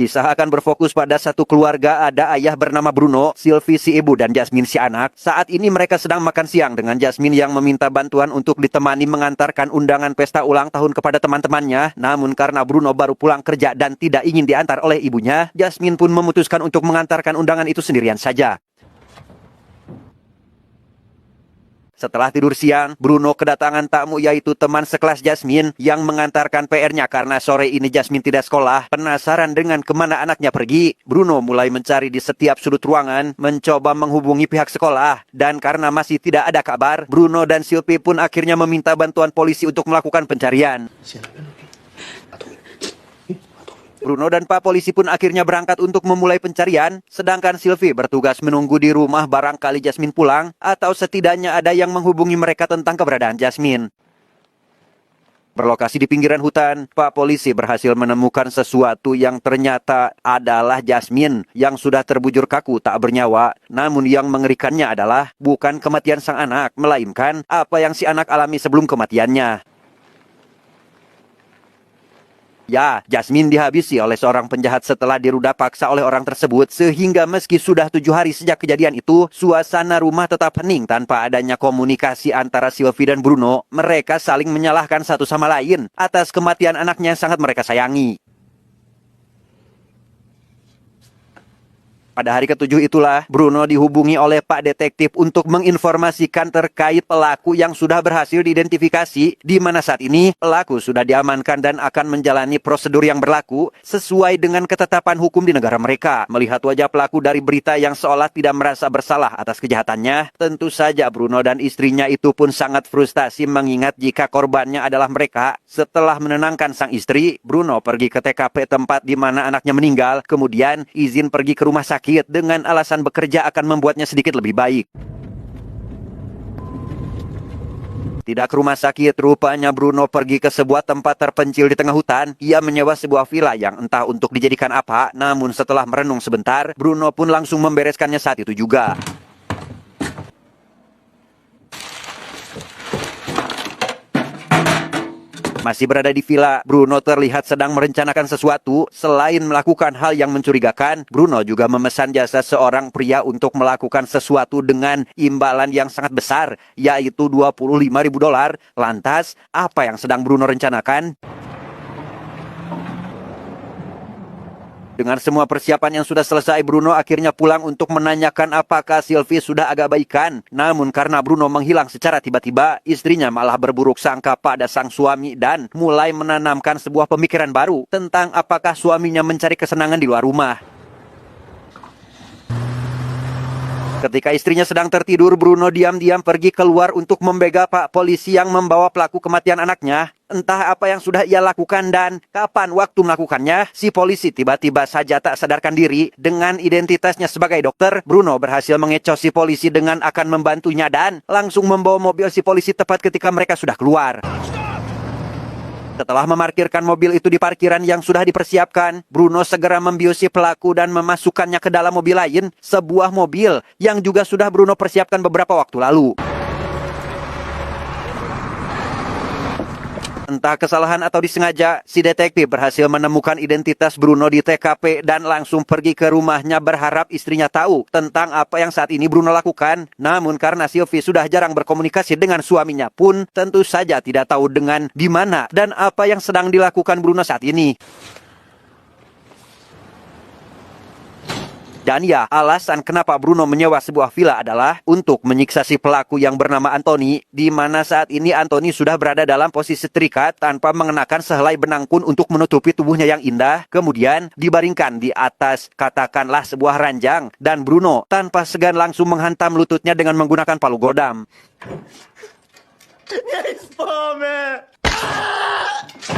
Kisah akan berfokus pada satu keluarga, ada ayah bernama Bruno, Sylvie si ibu, dan Jasmine si anak. Saat ini mereka sedang makan siang dengan Jasmine yang meminta bantuan untuk ditemani mengantarkan undangan pesta ulang tahun kepada teman-temannya. Namun karena Bruno baru pulang kerja dan tidak ingin diantar oleh ibunya, Jasmine pun memutuskan untuk mengantarkan undangan itu sendirian saja. Setelah tidur siang, Bruno kedatangan tamu yaitu teman sekelas Jasmine yang mengantarkan PR-nya karena sore ini Jasmine tidak sekolah. Penasaran dengan kemana anaknya pergi, Bruno mulai mencari di setiap sudut ruangan, mencoba menghubungi pihak sekolah. Dan karena masih tidak ada kabar, Bruno dan Sylvie pun akhirnya meminta bantuan polisi untuk melakukan pencarian. Bruno dan Pak Polisi pun akhirnya berangkat untuk memulai pencarian, sedangkan Sylvie bertugas menunggu di rumah barangkali Jasmine pulang, atau setidaknya ada yang menghubungi mereka tentang keberadaan Jasmine. Berlokasi di pinggiran hutan, Pak Polisi berhasil menemukan sesuatu yang ternyata adalah Jasmine yang sudah terbujur kaku tak bernyawa. Namun yang mengerikannya adalah bukan kematian sang anak, melainkan apa yang si anak alami sebelum kematiannya. Ya, Jasmine dihabisi oleh seorang penjahat setelah diruda paksa oleh orang tersebut, sehingga meski sudah 7 hari sejak kejadian itu, suasana rumah tetap hening tanpa adanya komunikasi antara Sylvie dan Bruno. Mereka saling menyalahkan satu sama lain atas kematian anaknya yang sangat mereka sayangi. Pada hari ke-7 itulah, Bruno dihubungi oleh Pak Detektif untuk menginformasikan terkait pelaku yang sudah berhasil diidentifikasi, di mana saat ini pelaku sudah diamankan dan akan menjalani prosedur yang berlaku sesuai dengan ketetapan hukum di negara mereka. Melihat wajah pelaku dari berita yang seolah tidak merasa bersalah atas kejahatannya, tentu saja Bruno dan istrinya itu pun sangat frustasi mengingat jika korbannya adalah mereka. Setelah menenangkan sang istri, Bruno pergi ke TKP tempat di mana anaknya meninggal, kemudian izin pergi ke rumah sakit dengan alasan bekerja akan membuatnya sedikit lebih baik. Tidak ke rumah sakit, rupanya Bruno pergi ke sebuah tempat terpencil di tengah hutan. Ia menyewa sebuah villa yang entah untuk dijadikan apa, namun setelah merenung sebentar, Bruno pun langsung membereskannya saat itu juga. Masih berada di villa, Bruno terlihat sedang merencanakan sesuatu. Selain melakukan hal yang mencurigakan, Bruno juga memesan jasa seorang pria untuk melakukan sesuatu dengan imbalan yang sangat besar, yaitu $25.000. Lantas, apa yang sedang Bruno rencanakan? Dengan semua persiapan yang sudah selesai, Bruno akhirnya pulang untuk menanyakan apakah Sylvie sudah agak baikan. Namun karena Bruno menghilang secara tiba-tiba, istrinya malah berburuk sangka pada sang suami dan mulai menanamkan sebuah pemikiran baru tentang apakah suaminya mencari kesenangan di luar rumah. Ketika istrinya sedang tertidur, Bruno diam-diam pergi keluar untuk membegal Pak Polisi yang membawa pelaku kematian anaknya. Entah apa yang sudah ia lakukan dan kapan waktu melakukannya, si polisi tiba-tiba saja tak sadarkan diri. Dengan identitasnya sebagai dokter, Bruno berhasil mengecoh si polisi dengan akan membantunya dan langsung membawa mobil si polisi tepat ketika mereka sudah keluar. Setelah memarkirkan mobil itu di parkiran yang sudah dipersiapkan, Bruno segera membiusi pelaku dan memasukkannya ke dalam mobil lain, sebuah mobil yang juga sudah Bruno persiapkan beberapa waktu lalu. Entah kesalahan atau disengaja, si detektif berhasil menemukan identitas Bruno di TKP dan langsung pergi ke rumahnya berharap istrinya tahu tentang apa yang saat ini Bruno lakukan. Namun karena Sylvie sudah jarang berkomunikasi dengan suaminya pun tentu saja tidak tahu dengan di mana dan apa yang sedang dilakukan Bruno saat ini. Dan ya, alasan kenapa Bruno menyewa sebuah villa adalah untuk menyiksa si pelaku yang bernama Anthony, di mana saat ini Anthony sudah berada dalam posisi terikat tanpa mengenakan sehelai benang pun untuk menutupi tubuhnya yang indah, kemudian dibaringkan di atas katakanlah sebuah ranjang, dan Bruno tanpa segan langsung menghantam lututnya dengan menggunakan palu godam.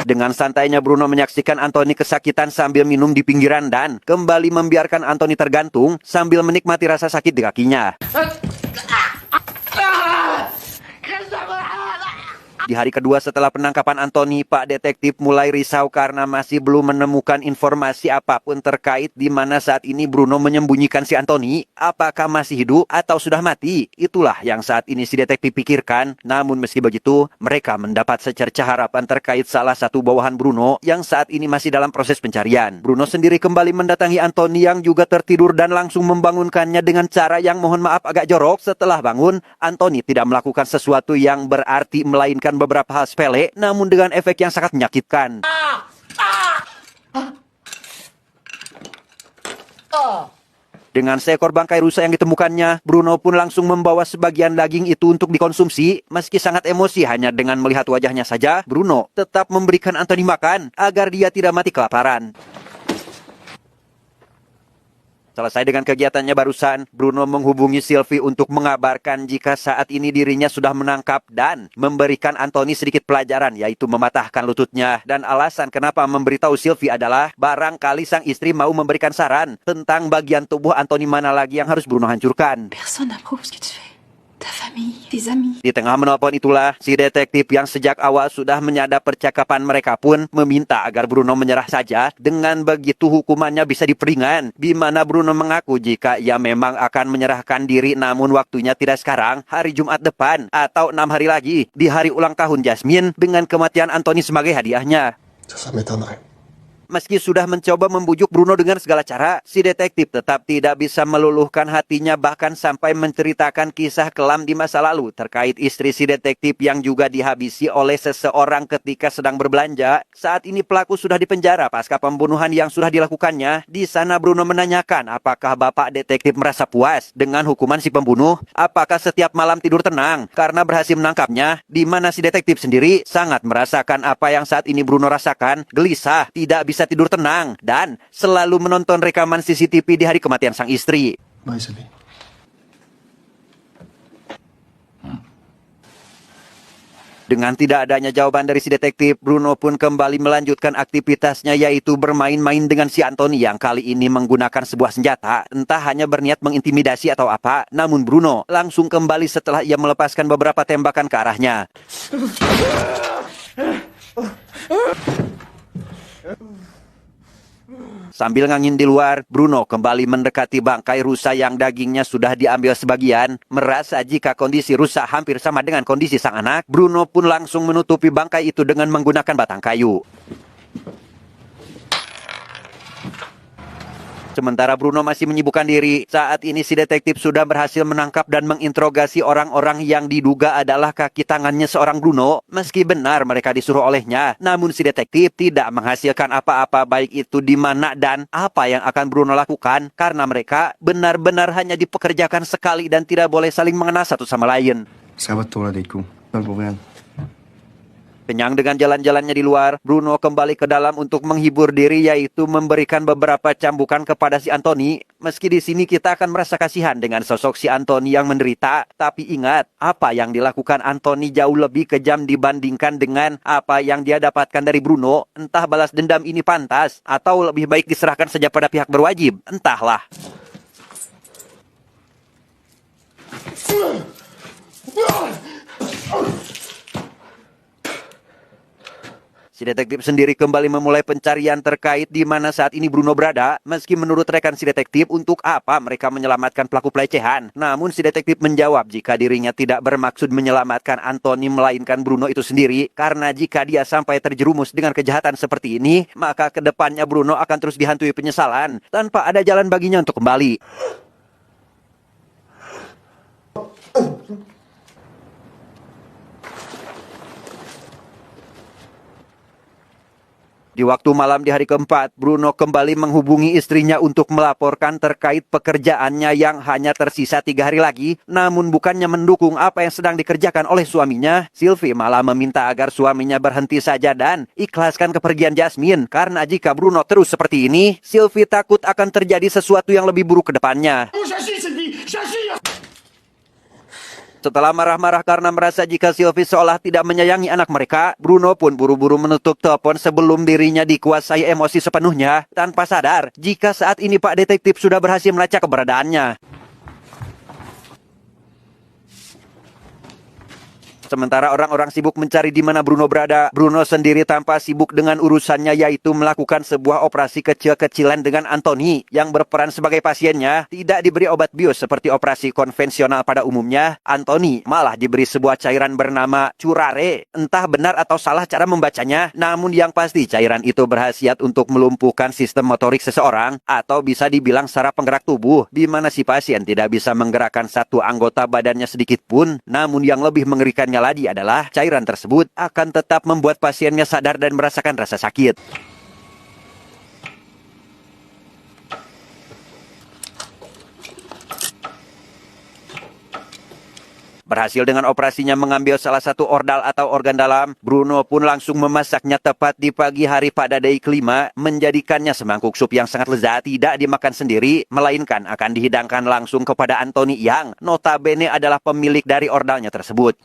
Dengan santainya Bruno menyaksikan Anthony kesakitan sambil minum di pinggiran dan kembali membiarkan Anthony tergantung sambil menikmati rasa sakit di kakinya. Di hari kedua setelah penangkapan Anthony, Pak Detektif mulai risau karena masih belum menemukan informasi apapun terkait di mana saat ini Bruno menyembunyikan si Anthony. Apakah masih hidup atau sudah mati? Itulah yang saat ini si detektif pikirkan. Namun meski begitu, mereka mendapat secercah harapan terkait salah satu bawahan Bruno yang saat ini masih dalam proses pencarian. Bruno sendiri kembali mendatangi Anthony yang juga tertidur dan langsung membangunkannya dengan cara yang mohon maaf agak jorok. Setelah bangun, Anthony tidak melakukan sesuatu yang berarti melainkan beberapa hal sepele, namun dengan efek yang sangat menyakitkan. Dengan seekor bangkai rusa yang ditemukannya, Bruno pun langsung membawa sebagian daging itu untuk dikonsumsi. Meski sangat emosi hanya dengan melihat wajahnya saja, Bruno tetap memberikan Anthony makan agar dia tidak mati kelaparan. Selesai dengan kegiatannya barusan, Bruno menghubungi Sylvie untuk mengabarkan jika saat ini dirinya sudah menangkap dan memberikan Anthony sedikit pelajaran, yaitu mematahkan lututnya. Dan alasan kenapa memberitahu Sylvie adalah barangkali sang istri mau memberikan saran tentang bagian tubuh Anthony mana lagi yang harus Bruno hancurkan. Personne n'approuve ce que tu fais. Ta famille, tes amis. Di tengah menelpon itulah, si detektif yang sejak awal sudah menyadap percakapan mereka pun meminta agar Bruno menyerah saja. Dengan begitu hukumannya bisa diperingan, di mana Bruno mengaku jika ia memang akan menyerahkan diri namun waktunya tidak sekarang, hari Jumat depan atau 6 hari lagi, di hari ulang tahun Jasmine dengan kematian Anthony sebagai hadiahnya. Ça m'étonnerait. Meski sudah mencoba membujuk Bruno dengan segala cara, si detektif tetap tidak bisa meluluhkan hatinya bahkan sampai menceritakan kisah kelam di masa lalu terkait istri si detektif yang juga dihabisi oleh seseorang ketika sedang berbelanja. Saat ini pelaku sudah dipenjara pasca pembunuhan yang sudah dilakukannya. Di sana Bruno menanyakan apakah bapak detektif merasa puas dengan hukuman si pembunuh? Apakah setiap malam tidur tenang karena berhasil menangkapnya? Di mana si detektif sendiri sangat merasakan apa yang saat ini Bruno rasakan, gelisah, tidak bisa tidur tenang, dan selalu menonton rekaman CCTV di hari kematian sang istri. Bye, Sylvie. Dengan tidak adanya jawaban dari si detektif, Bruno pun kembali melanjutkan aktivitasnya, yaitu bermain-main dengan si Anthony yang kali ini menggunakan sebuah senjata. Entah hanya berniat mengintimidasi atau apa, namun Bruno langsung kembali setelah ia melepaskan beberapa tembakan ke arahnya. Sambil ngangin di luar, Bruno kembali mendekati bangkai rusa yang dagingnya sudah diambil sebagian. Merasa jika kondisi rusa hampir sama dengan kondisi sang anak, Bruno pun langsung menutupi bangkai itu dengan menggunakan batang kayu. Sementara Bruno masih menyibukkan diri, saat ini si detektif sudah berhasil menangkap dan menginterogasi orang-orang yang diduga adalah kaki tangannya seorang Bruno. Meski benar mereka disuruh olehnya, namun si detektif tidak menghasilkan apa-apa baik itu di mana dan apa yang akan Bruno lakukan karena mereka benar-benar hanya dipekerjakan sekali dan tidak boleh saling mengenal satu sama lain. Ça va tourner des coups. Pas le problème. Kenyang dengan jalan-jalannya di luar, Bruno kembali ke dalam untuk menghibur diri, yaitu memberikan beberapa cambukan kepada si Anthony. Meski di sini kita akan merasa kasihan dengan sosok si Anthony yang menderita, tapi ingat, apa yang dilakukan Anthony jauh lebih kejam dibandingkan dengan apa yang dia dapatkan dari Bruno. Entah balas dendam ini pantas, atau lebih baik diserahkan saja pada pihak berwajib. Entahlah. Si detektif sendiri kembali memulai pencarian terkait di mana saat ini Bruno berada. Meski menurut rekan si detektif untuk apa mereka menyelamatkan pelaku pelecehan. Namun si detektif menjawab jika dirinya tidak bermaksud menyelamatkan Anthony melainkan Bruno itu sendiri. Karena jika dia sampai terjerumus dengan kejahatan seperti ini, maka kedepannya Bruno akan terus dihantui penyesalan tanpa ada jalan baginya untuk kembali. Di waktu malam di hari keempat, Bruno kembali menghubungi istrinya untuk melaporkan terkait pekerjaannya yang hanya tersisa 3 hari lagi. Namun bukannya mendukung apa yang sedang dikerjakan oleh suaminya, Sylvie malah meminta agar suaminya berhenti saja dan ikhlaskan kepergian Jasmine. Karena jika Bruno terus seperti ini, Sylvie takut akan terjadi sesuatu yang lebih buruk ke depannya. Setelah marah-marah karena merasa jika Sylvie seolah tidak menyayangi anak mereka, Bruno pun buru-buru menutup telepon sebelum dirinya dikuasai emosi sepenuhnya, tanpa sadar jika saat ini Pak Detektif sudah berhasil melacak keberadaannya. Sementara orang-orang sibuk mencari di mana Bruno berada, Bruno sendiri tampak sibuk dengan urusannya, yaitu melakukan sebuah operasi kecil-kecilan dengan Anthony yang berperan sebagai pasiennya. Tidak diberi obat bius seperti operasi konvensional pada umumnya, Anthony malah diberi sebuah cairan bernama curare. Entah benar atau salah cara membacanya, namun yang pasti cairan itu berkhasiat untuk melumpuhkan sistem motorik seseorang, atau bisa dibilang saraf penggerak tubuh, di mana si pasien tidak bisa menggerakkan satu anggota badannya sedikit pun. Namun yang lebih mengerikannya lagi adalah cairan tersebut akan tetap membuat pasiennya sadar dan merasakan rasa sakit. Berhasil dengan operasinya mengambil salah satu ordal atau organ dalam, Bruno pun langsung memasaknya tepat di pagi hari pada day kelima, menjadikannya semangkuk sup yang sangat lezat tidak dimakan sendiri, melainkan akan dihidangkan langsung kepada Anthony yang notabene adalah pemilik dari ordalnya tersebut.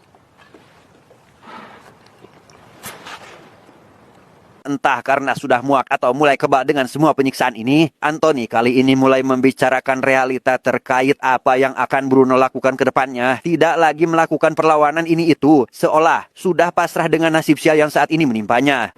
Entah karena sudah muak atau mulai kebal dengan semua penyiksaan ini, Anthony kali ini mulai membicarakan realita terkait apa yang akan Bruno lakukan ke depannya. Tidak lagi melakukan perlawanan ini itu, seolah sudah pasrah dengan nasib sial yang saat ini menimpanya.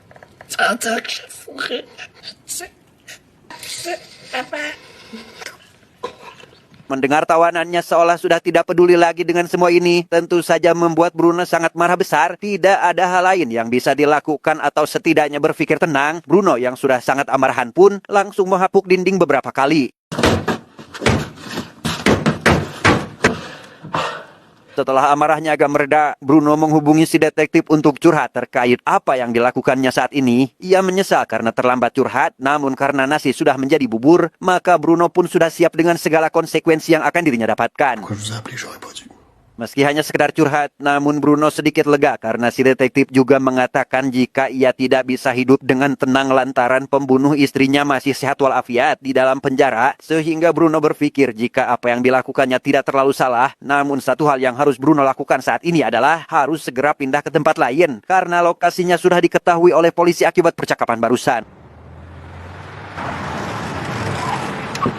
Mendengar tawanannya seolah sudah tidak peduli lagi dengan semua ini, tentu saja membuat Bruno sangat marah besar. Tidak ada hal lain yang bisa dilakukan atau setidaknya berpikir tenang. Bruno yang sudah sangat amarahan pun langsung menghapuk dinding beberapa kali. Setelah amarahnya agak mereda, Bruno menghubungi si detektif untuk curhat terkait apa yang dilakukannya saat ini. Ia menyesal karena terlambat curhat, namun karena nasi sudah menjadi bubur, maka Bruno pun sudah siap dengan segala konsekuensi yang akan dirinya dapatkan. Quand je vous ai appelé, j'aurais pas dû. Meski hanya sekedar curhat, namun Bruno sedikit lega karena si detektif juga mengatakan jika ia tidak bisa hidup dengan tenang lantaran pembunuh istrinya masih sehat walafiat di dalam penjara, sehingga Bruno berpikir jika apa yang dilakukannya tidak terlalu salah. Namun satu hal yang harus Bruno lakukan saat ini adalah harus segera pindah ke tempat lain karena lokasinya sudah diketahui oleh polisi akibat percakapan barusan.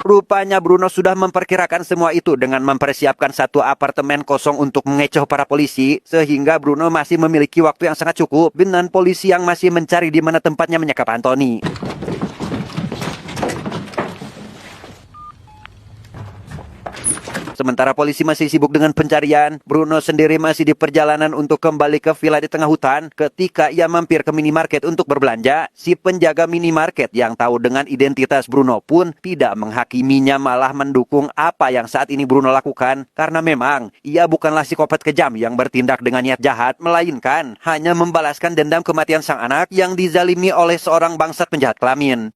Rupanya Bruno sudah memperkirakan semua itu dengan mempersiapkan satu apartemen kosong untuk mengecoh para polisi, sehingga Bruno masih memiliki waktu yang sangat cukup dengan polisi yang masih mencari di mana tempatnya menyekap Anthony. Sementara polisi masih sibuk dengan pencarian, Bruno sendiri masih di perjalanan untuk kembali ke villa di tengah hutan. Ketika ia mampir ke minimarket untuk berbelanja, si penjaga minimarket yang tahu dengan identitas Bruno pun tidak menghakiminya, malah mendukung apa yang saat ini Bruno lakukan. Karena memang ia bukanlah psikopat kejam yang bertindak dengan niat jahat, melainkan hanya membalaskan dendam kematian sang anak yang dizalimi oleh seorang bangsat penjahat kelamin.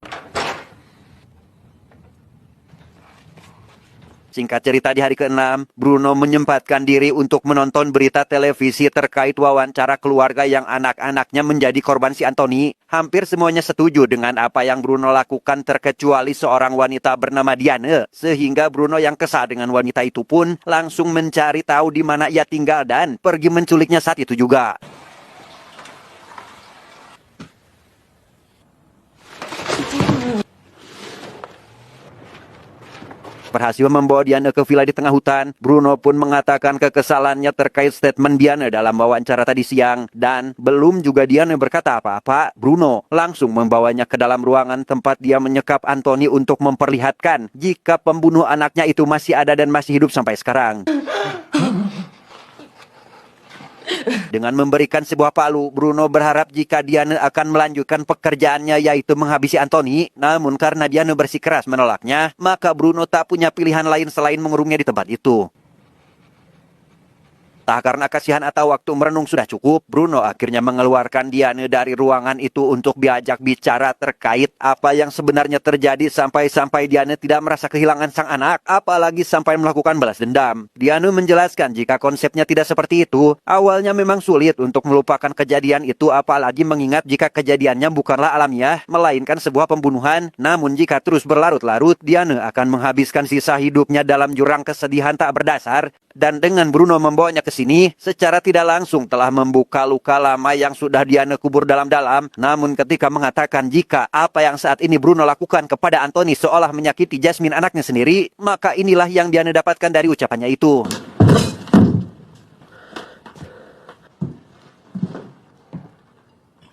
Singkat cerita, di hari ke-6, Bruno menyempatkan diri untuk menonton berita televisi terkait wawancara keluarga yang anak-anaknya menjadi korban si Anthony. Hampir semuanya setuju dengan apa yang Bruno lakukan terkecuali seorang wanita bernama Diane. Sehingga Bruno yang kesal dengan wanita itu pun langsung mencari tahu di mana ia tinggal dan pergi menculiknya saat itu juga. Berhasil membawa Diane ke villa di tengah hutan, Bruno pun mengatakan kekesalannya terkait statement Diane dalam wawancara tadi siang. Dan belum juga Diane berkata apa-apa, Bruno langsung membawanya ke dalam ruangan tempat dia menyekap Anthony untuk memperlihatkan jika pembunuh anaknya itu masih ada dan masih hidup sampai sekarang. Dengan memberikan sebuah palu, Bruno berharap jika Diane akan melanjutkan pekerjaannya yaitu menghabisi Anthony. Namun karena Diane bersikeras menolaknya, maka Bruno tak punya pilihan lain selain mengurungnya di tempat itu. Tak karena kasihan atau waktu merenung sudah cukup, Bruno akhirnya mengeluarkan Diane dari ruangan itu untuk diajak bicara terkait apa yang sebenarnya terjadi sampai-sampai Diane tidak merasa kehilangan sang anak, apalagi sampai melakukan balas dendam. Diane menjelaskan jika konsepnya tidak seperti itu. Awalnya memang sulit untuk melupakan kejadian itu, apalagi mengingat jika kejadiannya bukanlah alamiah, melainkan sebuah pembunuhan. Namun jika terus berlarut-larut, Diane akan menghabiskan sisa hidupnya dalam jurang kesedihan tak berdasar. Dan dengan Bruno membawanya ke sini, secara tidak langsung telah membuka luka lama yang sudah Diane kubur dalam-dalam. Namun ketika mengatakan jika apa yang saat ini Bruno lakukan kepada Anthony seolah menyakiti Jasmine anaknya sendiri, maka inilah yang Diane dapatkan dari ucapannya itu.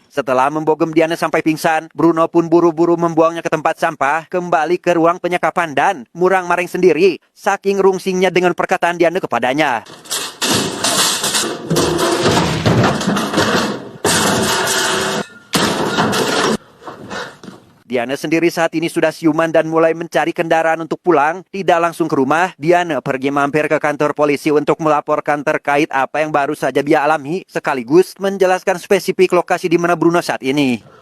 Setelah membogem Diana sampai pingsan, Bruno pun buru-buru membuangnya ke tempat sampah, kembali ke ruang penyekapan dan murang-maring sendiri, saking rungsingnya dengan perkataan Diana kepadanya. Diana sendiri saat ini sudah siuman dan mulai mencari kendaraan untuk pulang. Tidak langsung ke rumah, Diana pergi mampir ke kantor polisi untuk melaporkan terkait apa yang baru saja dia alami, sekaligus menjelaskan spesifik lokasi di mana Bruno saat ini.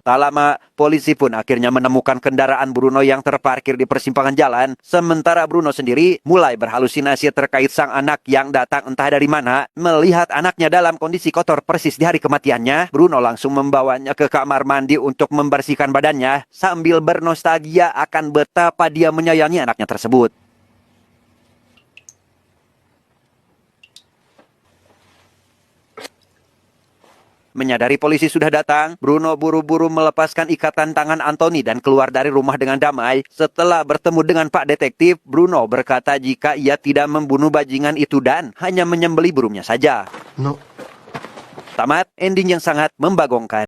Tak lama, polisi pun akhirnya menemukan kendaraan Bruno yang terparkir di persimpangan jalan, sementara Bruno sendiri mulai berhalusinasi terkait sang anak yang datang entah dari mana. Melihat anaknya dalam kondisi kotor persis di hari kematiannya, Bruno langsung membawanya ke kamar mandi untuk membersihkan badannya, sambil bernostalgia akan betapa dia menyayangi anaknya tersebut. Menyadari polisi sudah datang, Bruno buru-buru melepaskan ikatan tangan Anthony dan keluar dari rumah dengan damai. Setelah bertemu dengan Pak Detektif, Bruno berkata jika ia tidak membunuh bajingan itu dan hanya menyembelih burungnya saja. No. Tamat, ending yang sangat membagongkan.